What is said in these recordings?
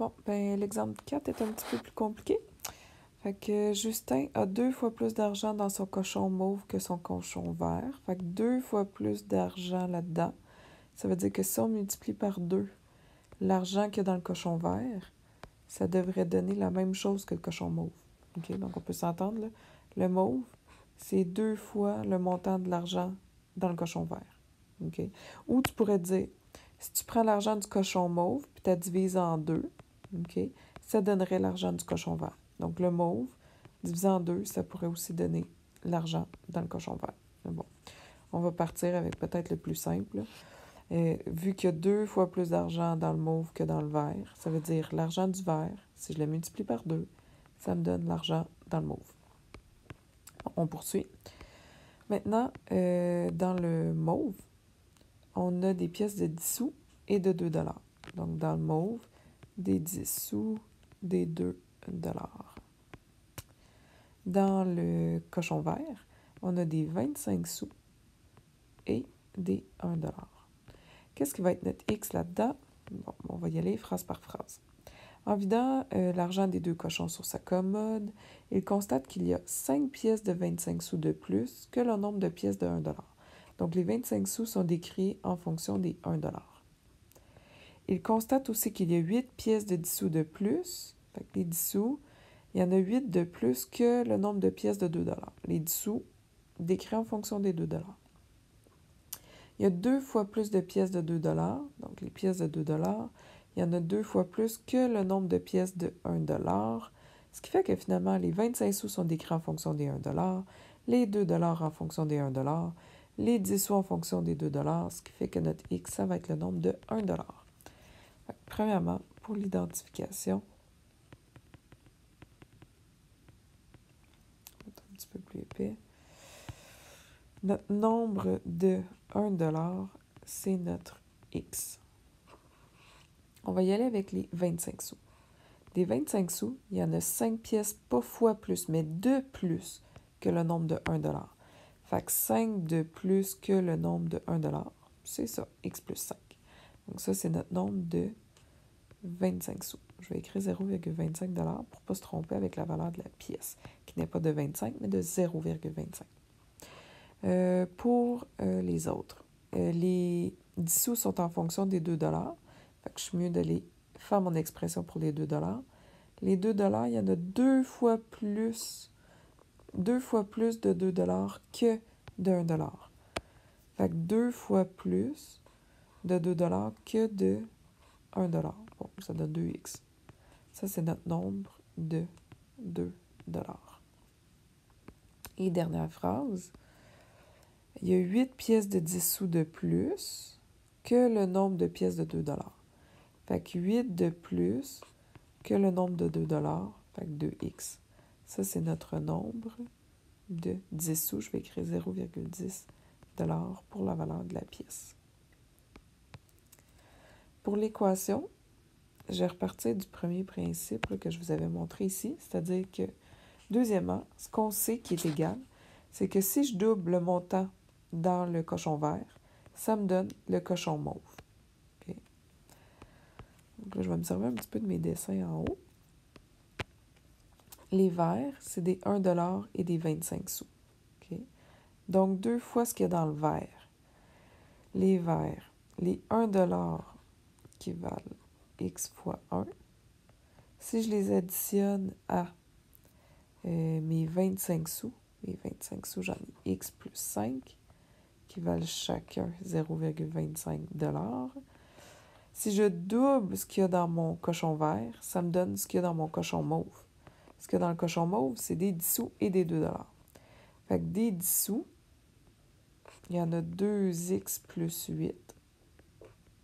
Bon, ben l'exemple 4 est un petit peu plus compliqué. Fait que Justin a 2 fois plus d'argent dans son cochon mauve que son cochon vert. Fait que 2 fois plus d'argent là-dedans. Ça veut dire que si on multiplie par 2 l'argent qu'il y a dans le cochon vert, ça devrait donner la même chose que le cochon mauve. OK? Donc, on peut s'entendre, là. Le mauve, c'est 2 fois le montant de l'argent dans le cochon vert. OK? Ou tu pourrais dire, si tu prends l'argent du cochon mauve puis tu la divises en 2, OK? Ça donnerait l'argent du cochon vert. Donc, le mauve, divisé en 2, ça pourrait aussi donner l'argent dans le cochon vert. Mais bon, on va partir avec peut-être le plus simple, là. Vu qu'il y a 2 fois plus d'argent dans le mauve que dans le vert, ça veut dire l'argent du vert, si je le multiplie par 2, ça me donne l'argent dans le mauve. On poursuit. Maintenant, dans le mauve, on a des pièces de 10 sous et de 2 $. Donc, dans le mauve, des 10 sous, des 2 $. Dans le cochon vert, on a des 25 sous et des 1 $. Qu'est-ce qui va être notre X là-dedans? Bon, on va y aller phrase par phrase. En vidant l'argent des 2 cochons sur sa commode, il constate qu'il y a 5 pièces de 25 sous de plus que le nombre de pièces de 1 $. Donc, les 25 sous sont décrits en fonction des 1 $. Il constate aussi qu'il y a 8 pièces de 10 sous de plus. Fait que les 10 sous, il y en a 8 de plus que le nombre de pièces de 2 $. Les 10 sous décrits en fonction des 2 $. Il y a 2 fois plus de pièces de 2 $. Donc, les pièces de 2 $, il y en a 2 fois plus que le nombre de pièces de 1 $. Ce qui fait que finalement, les 25 sous sont décrits en fonction des 1 $, les 2 $ en fonction des 1 $, les 10 sous en fonction des 2 $, ce qui fait que notre X, ça va être le nombre de 1 $. Premièrement, pour l'identification, un petit peu plus épais. Notre nombre de 1 $, c'est notre X. On va y aller avec les 25 sous. Des 25 sous, il y en a 5 pièces, pas fois plus, mais de plus que le nombre de 1 $. Fait que 5 de plus que le nombre de 1 $, c'est ça, X plus 5. Donc ça, c'est notre nombre de 25 sous. Je vais écrire 0,25 $ pour ne pas se tromper avec la valeur de la pièce, qui n'est pas de 25, mais de 0,25. Pour les autres, les 10 sous sont en fonction des 2 $. Fait que je suis mieux d'aller faire mon expression pour les 2 $. Les 2 $, il y en a 2 fois plus de 2 $ que de 1 $. Fait que 2 fois plus de 2 $ que de 1 $. Bon, ça donne 2x. Ça, c'est notre nombre de 2 $. Et dernière phrase, il y a 8 pièces de 10 sous de plus que le nombre de pièces de 2 $. Fait que 8 de plus que le nombre de 2 $, fait que 2x. Ça, c'est notre nombre de 10 sous. Je vais écrire 0,10 $ pour la valeur de la pièce. Pour l'équation, je vais repartir du premier principe là, que je vous avais montré ici, c'est-à-dire que, deuxièmement, ce qu'on sait qui est égal, c'est que si je double le montant dans le cochon vert, ça me donne le cochon mauve. Okay? Donc là, je vais me servir un petit peu de mes dessins en haut. Les verts, c'est des 1 $ et des 25 sous. Okay? Donc, 2 fois ce qu'il y a dans le vert. Les verts, les 1 $ qui valent x fois 1. Si je les additionne à mes 25 sous, j'en ai x plus 5, qui valent chacun 0,25 $. Si je double ce qu'il y a dans mon cochon vert, ça me donne ce qu'il y a dans mon cochon mauve. Ce qu'il y a dans le cochon mauve, c'est des 10 sous et des 2 $. Fait que des 10 sous, il y en a 2x plus 8.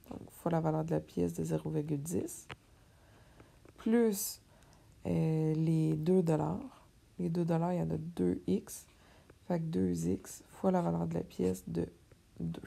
Donc, fois la valeur de la pièce de 0,10. Plus les 2 $. Les 2 $, il y en a 2x. Fait que 2x fois la valeur de la pièce de 2.